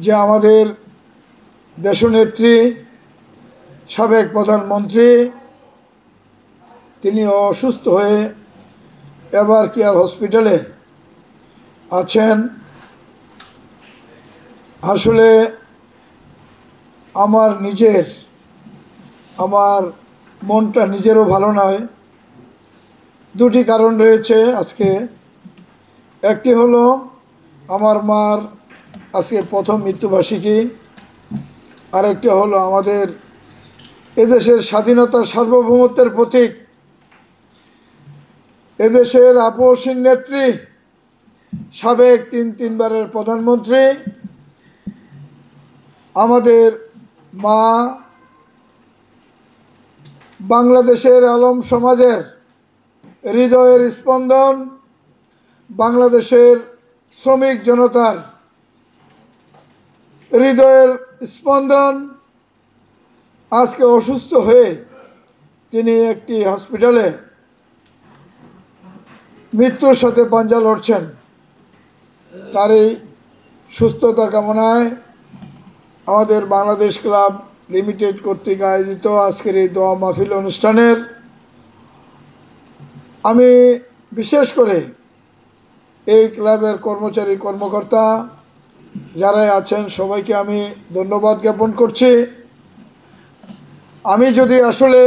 যে আমাদের দেশনেত্রী সাবেক প্রধানমন্ত্রী তিনি অসুস্থ হয়ে এবার কেয়ার হসপিটালে আছেন। আসলে আমার মনটা নিজেরও ভালো নয়। দুটি কারণ রয়েছে আজকে। একটি হলো আমার মার আজকে প্রথম মৃত্যুবার্ষিকী, আরেকটি হলো আমাদের এদেশের স্বাধীনতা সার্বভৌমত্বের প্রতীক, এদেশের আপসহীন নেত্রী, সাবেক তিনবারের প্রধানমন্ত্রী, আমাদের মা, বাংলাদেশের আলম সমাজের হৃদয়ের স্পন্দন, বাংলাদেশের শ্রমিক জনতার হৃদয়ের স্পন্দন আজকে অসুস্থ হয়ে তিনি একটি হসপিটালে মৃত্যুর সাথে পাঞ্জা লড়ছেন। তার এই সুস্থতা কামনায় আমাদের বাংলাদেশ ক্লাব লিমিটেড কর্তৃক আয়োজিত আজকের এই দোয়া মাহফিল অনুষ্ঠানের আমি বিশেষ করে এই ক্লাবের কর্মচারী কর্মকর্তা যারাই আছেন সবাইকে আমি ধন্যবাদ জ্ঞাপন করছি। আমি যদি আসলে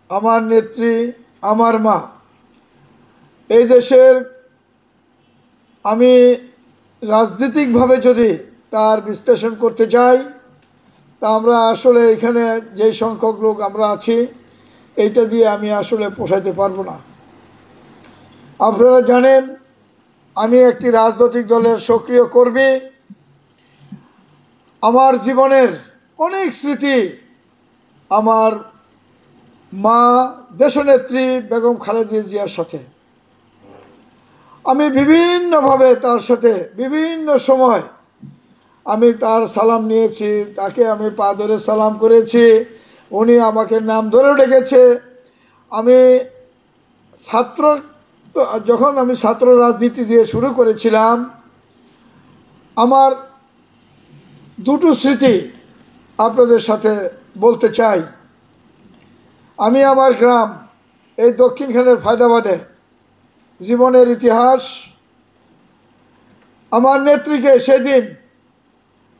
আমার নেত্রী, আমার মা, এই দেশের আমি রাজনৈতিকভাবে যদি তার বিশ্লেষণ করতে চাই, তা আমরা আসলে এখানে যেই সংখ্যক লোক আমরা আছি এইটা দিয়ে আমি আসলে পোষাইতে পারবো না। আপনারা জানেন আমি একটি রাজনৈতিক দলের সক্রিয় কর্মী। আমার জীবনের অনেক স্মৃতি আমার মা দেশনেত্রী বেগম খালেদা জিয়ার সাথে। আমি বিভিন্নভাবে তার সাথে বিভিন্ন সময় আমি তার সালাম নিয়েছি, তাকে আমি পা ধরে সালাম করেছি, উনি আমাকে নাম ধরে ডেকেছে। আমি যখন আমি ছাত্র রাজনীতি দিয়ে শুরু করেছিলাম, আমার দুটো স্মৃতি আপনাদের সাথে বলতে চাই। আমি আমার গ্রাম এই দক্ষিণখানের ফায়দাবাদে জীবনের ইতিহাস, আমার নেত্রীকে সেদিন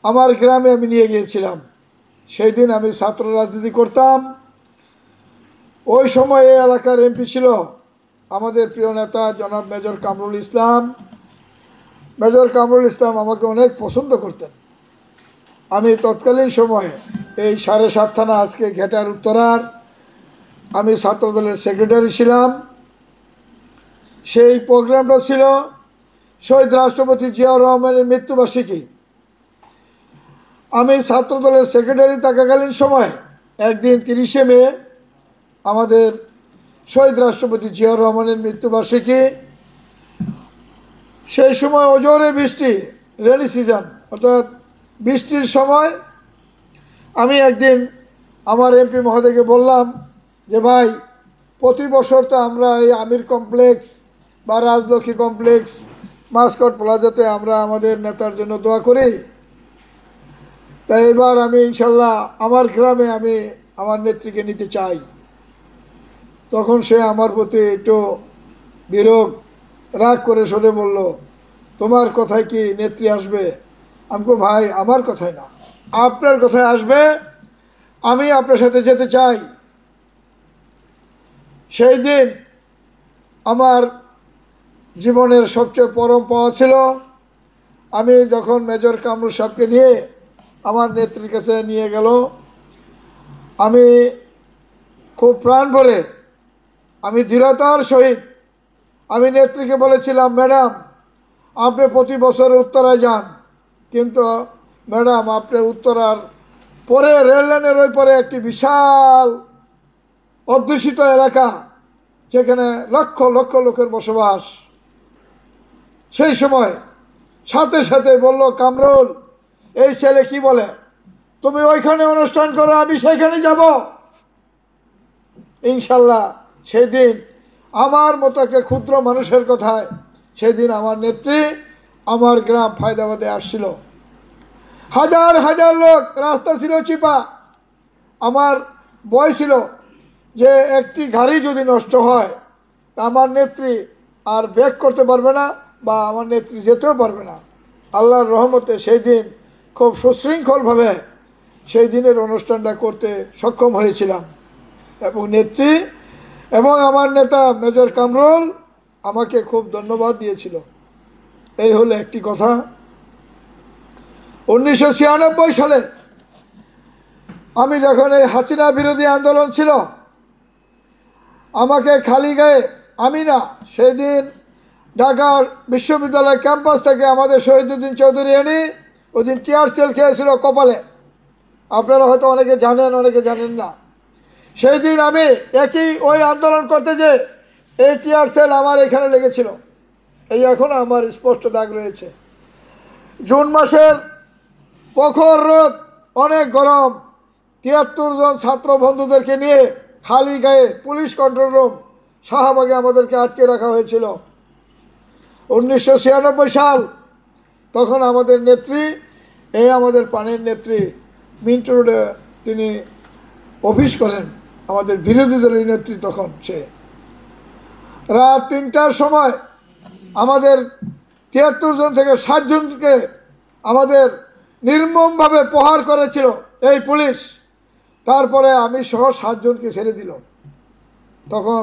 আমার গ্রামে আমি নিয়ে গিয়েছিলাম। সেই দিন আমি ছাত্র রাজনীতি করতাম। ওই সময় এই এলাকার এমপি ছিল আমাদের প্রিয় নেতা জনাব মেজর কামরুল ইসলাম। মেজর কামরুল ইসলাম আমাকে অনেক পছন্দ করতেন। আমি তৎকালীন সময়ে এই 7.5 থানা আজকে ঘেটার উত্তরার আমি ছাত্রদলের সেক্রেটারি ছিলাম। সেই প্রোগ্রামটা ছিল শহীদ রাষ্ট্রপতি জিয়াউর রহমানের মৃত্যুবার্ষিকী। আমি ছাত্রদলের সেক্রেটারি থাকাকালীন সময় একদিন 30শে মে আমাদের শহীদ রাষ্ট্রপতি জিয়াউর রহমানের মৃত্যুবার্ষিকী। সেই সময় অজোরে বৃষ্টি, রেনি সিজন অর্থাৎ বৃষ্টির সময় আমি একদিন আমার এমপি মহোদয়কে বললাম যে ভাই, প্রতি বছর তো আমরা এই আমির কমপ্লেক্স বা রাজলক্ষ্মী কমপ্লেক্স মাস্কট প্লাজাতে আমরা আমাদের নেতার জন্য দোয়া করি, তাই এবার আমি ইনশাল্লাহ আমার গ্রামে আমি আমার নেত্রীকে নিতে চাই। তখন সে আমার প্রতি একটু বিরোগ রাগ করে সরে বলল, তোমার কথায় কি নেত্রী আসবে? আমি বললাম, ভাই আমার কথায় না, আপনার কথায় আসবে, আমি আপনার সাথে যেতে চাই। সেই দিন আমার জীবনের সবচেয়ে পরম পাওয়া ছিল, আমি যখন মেজর কামরুল সাহেবকে নিয়ে আমার নেত্রীর কাছে নিয়ে গেল, আমি খুব প্রাণ ভরে আমি দৃঢ়তার সহিত আমি নেত্রীকে বলেছিলাম, ম্যাডাম আপনি প্রতি বছর উত্তরায় যান, কিন্তু ম্যাডাম আপনি উত্তরার পরে রেল লাইনের ওই পরে একটি বিশাল অধ্যুষিত এলাকা, যেখানে লক্ষ লক্ষ লোকের বসবাস। সেই সময় সাথে সাথে বলল, কামরুল এই ছেলে কি বলে, তুমি ওইখানে অনুষ্ঠান করো, আমি সেইখানে যাব। ইনশাল্লাহ সেই দিন আমার মতো একটা ক্ষুদ্র মানুষের কথায় সেদিন আমার নেত্রী আমার গ্রাম ফায়দাবাদে আসছিল। হাজার হাজার লোক, রাস্তা ছিল চিপা। আমার ভয় ছিল যে একটি গাড়ি যদি নষ্ট হয় তা আমার নেত্রী আর ব্যাক করতে পারবে না বা আমার নেত্রী যেতেও পারবে না। আল্লাহর রহমতে সেই দিন খুব সুশৃঙ্খলভাবে সেই দিনের অনুষ্ঠানটা করতে সক্ষম হয়েছিলাম এবং নেত্রী এবং আমার নেতা মেজর কামরুল আমাকে খুব ধন্যবাদ দিয়েছিল। এই হলো একটি কথা। 1996 সালে আমি যখন এই হাসিনা বিরোধী আন্দোলন ছিল, আমাকে খালি গায়ে, আমি না, সেই দিন ঢাকা বিশ্ববিদ্যালয় ক্যাম্পাস থেকে আমাদের শহীদুদ্দিন চৌধুরী এনে ওই দিন টিয়ার সেল খেয়েছিল কপালে। আপনারা হয়তো অনেকে জানেন, অনেকে জানেন না। সেই দিন আমি একই ওই আন্দোলন করতে যে এই টিয়ার সেল আমার এখানে লেগেছিল। এই এখনও আমার স্পষ্ট দাগ রয়েছে। জুন মাসের প্রখর রোদ, অনেক গরম, ৭৩ জন ছাত্র বন্ধুদেরকে নিয়ে খালি গায়ে পুলিশ কন্ট্রোল রুম শাহবাগে আমাদেরকে আটকে রাখা হয়েছিল। 1996 সাল, তখন আমাদের নেত্রী, এই আমাদের প্রাণের নেত্রী মিন্টু রোডে তিনি অফিস করেন, আমাদের বিরোধী দলের নেত্রী। তখন সে রাত ৩টার সময় আমাদের ৭৩ জন থেকে ৬০ জনকে আমাদের নির্মমভাবে প্রহার করেছিল এই পুলিশ। তারপরে আমি সহ ৭ জনকে ছেড়ে দিল। তখন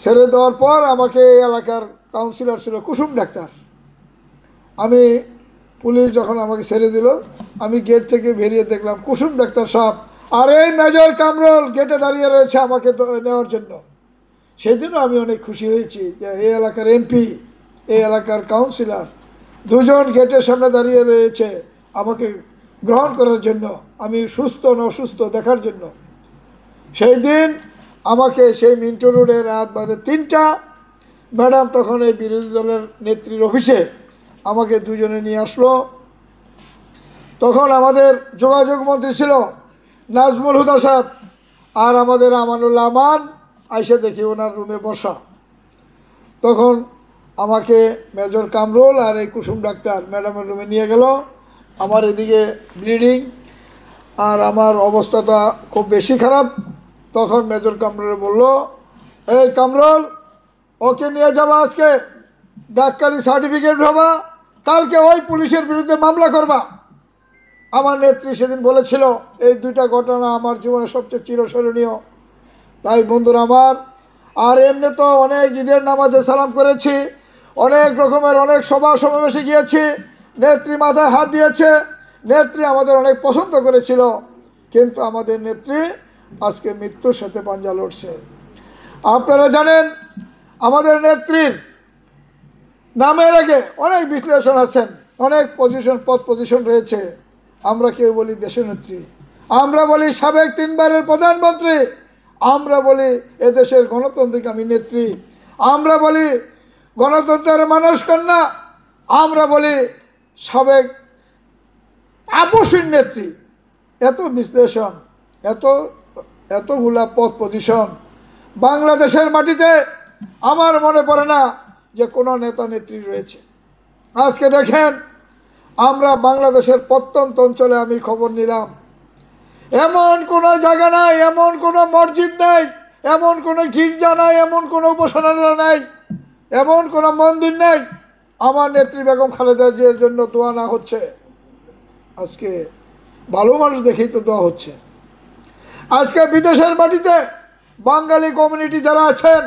ছেড়ে দেওয়ার পর আমাকে এই এলাকার কাউন্সিলর ছিল কুসুম ডাক্তার। আমি পুলিশ যখন আমাকে ছেড়ে দিল, আমি গেট থেকে বেরিয়ে দেখলাম কুসুম ডাক্তার সাহেব আর এই মেজর কামরুল গেটে দাঁড়িয়ে রয়েছে আমাকে নেওয়ার জন্য। সেদিনও আমি অনেক খুশি হয়েছি যে এই এলাকার এমপি, এই এলাকার কাউন্সিলর দুজন গেটের সামনে দাঁড়িয়ে রয়েছে আমাকে গ্রহণ করার জন্য, আমি সুস্থ না অসুস্থ দেখার জন্য। সেই দিন আমাকে সেই মিন্টু রোডে রাত বাজে ৩টা, ম্যাডাম তখন এই বিরোধী দলের নেত্রীর অফিসে আমাকে দুজনে নিয়ে আসলো। তখন আমাদের যোগাযোগ মন্ত্রী ছিল নাজমুল হুদা সাহেব আর আমাদের আমানুল্লাহ আমান। আইসে দেখি ওনার রুমে বসা। তখন আমাকে মেজর কামরুল আর এই কুসুম ডাক্তার ম্যাডামের রুমে নিয়ে গেল। আমার এদিকে ব্লিডিং আর আমার অবস্থাটা খুব বেশি খারাপ। তখন মেজর কামরুল বলল, এই কামরুল, ওকে নিয়ে যাবা, আজকে ডাক্তারি সার্টিফিকেট হবা, কালকে ওই পুলিশের বিরুদ্ধে মামলা করবা। আমার নেত্রী সেদিন বলেছিল এই দুইটা ঘটনা আমার জীবনে সবচেয়ে চিরস্মরণীয়। তাই বন্ধুরা আমার, আর এমনি তো অনেক ঈদের নামাজে সালাম করেছি, অনেক রকমের অনেক সভা সমাবেশে গিয়েছি, নেত্রী মাথায় হাত দিয়েছে, নেত্রী আমাদের অনেক পছন্দ করেছিল, কিন্তু আমাদের নেত্রী আজকে মৃত্যুর সাথে পাঞ্জা লড়ছে। আপনারা জানেন আমাদের নেত্রীর নামের আগে অনেক বিশ্লেষণ আছেন, অনেক পদ পজিশন রয়েছে। আমরা কেউ বলি দেশনেত্রী, আমরা বলি সাবেক 3 বারের প্রধানমন্ত্রী, আমরা বলি এদেশের গণতান্ত্রিক নেত্রী, আমরা বলি গণতন্ত্রের মানুষ কন্যা, আমরা বলি সাবেক আপসীন নেত্রী। এত বিশ্লেষণ, এতগুলা পদ পজিশন বাংলাদেশের মাটিতে আমার মনে পড়ে না যে কোনো নেতা নেত্রী রয়েছে। আজকে দেখেন, আমরা বাংলাদেশের প্রত্যন্ত অঞ্চলে আমি খবর নিলাম, এমন কোনো জায়গা নাই, এমন কোনো মসজিদ নাই, এমন কোনো গির্জা নাই, এমন কোনো উপাসনালয় নাই, এমন কোনো মন্দির নেই আমার নেত্রী বেগম খালেদা জিয়ার জন্য দোয়া না হচ্ছে। আজকে ভালো মানুষ দেখেই তো দোয়া হচ্ছে। আজকে বিদেশের মাটিতে বাঙালি কমিউনিটি যারা আছেন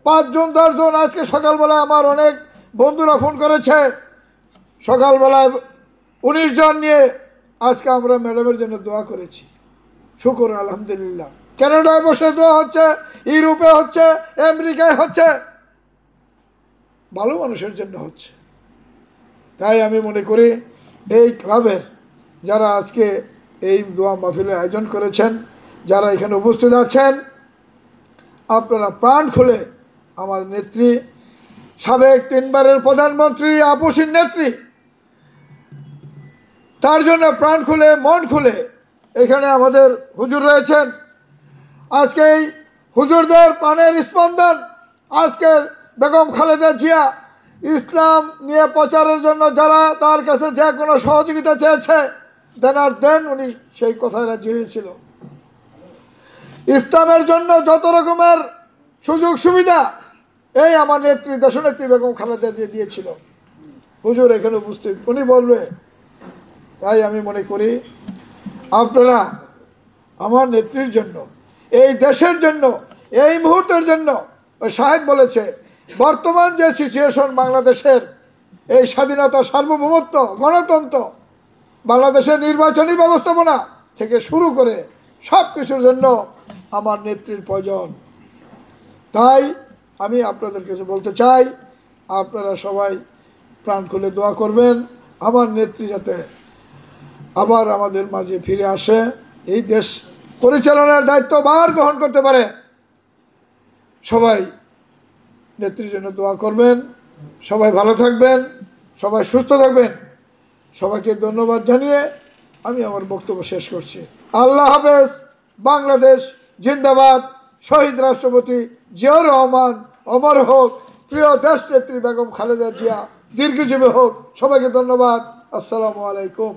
5 জন 10 জন, আজকে সকালবেলায় আমার অনেক বন্ধুরা ফোন করেছে, সকালবেলায় 19 জন নিয়ে আজকে আমরা ম্যাডামের জন্য দোয়া করেছি। শুকর আলহামদুলিল্লাহ। কানাডায় বসে দোয়া হচ্ছে, ইউরোপে হচ্ছে, আমেরিকায় হচ্ছে, ভালো মানুষের জন্য হচ্ছে। তাই আমি মনে করি এই ক্লাবের যারা আজকে এই দোয়া মাহফিলের আয়োজন করেছেন, যারা এখানে উপস্থিত আছেন, আপনারা প্রাণ খুলে আমার নেত্রী, সাবেক 3 বারের প্রধানমন্ত্রী, আপসীন নেত্রী, তার জন্য প্রাণ খুলে মন খুলে এখানে আমাদের হুজুর রয়েছেন। আজকে এই হুজুরদের প্রাণের স্পন্দন, আজকের বেগম খালেদা জিয়া ইসলাম নিয়ে প্রচারের জন্য যারা তার কাছে যে কোনো সহযোগিতা চেয়েছে দেনার দেন, উনি সেই কথায় রাজি হয়েছিল। ইসলামের জন্য যত রকমের সুযোগ সুবিধা এই আমার নেত্রী, দেশনেত্রী বেগম খালেদা দিয়ে দিয়েছিল। হুজুর এখানে উপস্থিত, উনি বলবে। তাই আমি মনে করি আপনারা আমার নেত্রীর জন্য, এই দেশের জন্য, এই মুহূর্তের জন্য, ওই সাহেব বলেছে বর্তমান যে সিচুয়েশন বাংলাদেশের, এই স্বাধীনতা, সার্বভৌমত্ব, গণতন্ত্র, বাংলাদেশের নির্বাচনী ব্যবস্থাপনা থেকে শুরু করে সব কিছুর জন্য আমার নেত্রীর প্রয়োজন। তাই আমি আপনাদের কাছে বলতে চাই, আপনারা সবাই প্রাণ খুলে দোয়া করবেন আমার নেত্রী যাতে আবার আমাদের মাঝে ফিরে আসে, এই দেশ পরিচালনার দায়িত্ব বার গ্রহণ করতে পারে। সবাই নেত্রীর জন্য দোয়া করবেন। সবাই ভালো থাকবেন, সবাই সুস্থ থাকবেন। সবাইকে ধন্যবাদ জানিয়ে আমি আমার বক্তব্য শেষ করছি। আল্লাহ হাফেজ। বাংলাদেশ জিন্দাবাদ। শহীদ রাষ্ট্রপতি জিয়াউর রহমান অমর হোক। প্রিয় দেশ নেত্রী বেগম খালেদা জিয়া দীর্ঘজীবী হোক। সবাইকে ধন্যবাদ। আসসালামু আলাইকুম।